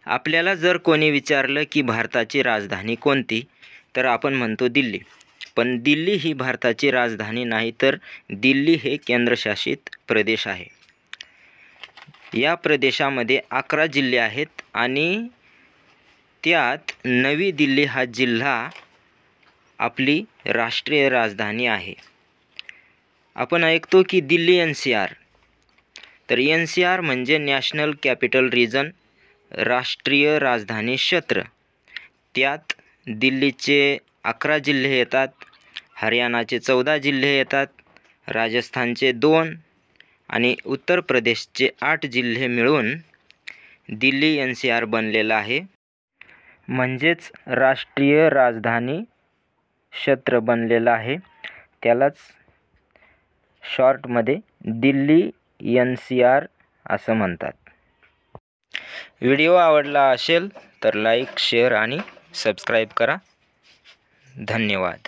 आपल्याला जर कोणी विचारलं की भारताची राजधानी कोणती, तर आपण म्हणतो दिल्ली. पण दिल्ली ही भारताची राजधानी नाही, तर दिल्ली हे केंद्रशासित प्रदेश आहे. या प्रदेशामध्ये 11 जिल्हे आहेत आणि त्यात नवी दिल्ली हा जिल्हा आपली राष्ट्रीय राजधानी आहे. आपण ऐकतो की दिल्ली NCR, तर NCR म्हणजे नॅशनल कॅपिटल रिजन, राष्ट्रीय राजधानी क्षेत्र. त्यात दिल्लीचे 11 जिल्हे येतात, हरियाणाचे 14 जिल्हे येतात, राजस्थानचे 2 आणि उत्तर प्रदेशचे 8 जिल्हे मिळून दिल्ली NCR बनलेलं आहे. म्हणजेच राष्ट्रीय राजधानी क्षेत्र बनलेलं आहे. त्यालाच शॉर्टमध्ये दिल्ली NCR असं म्हणतात. व्हिडिओ आवडला असेल तर लाईक, शेअर आणि सबस्क्राईब करा. धन्यवाद.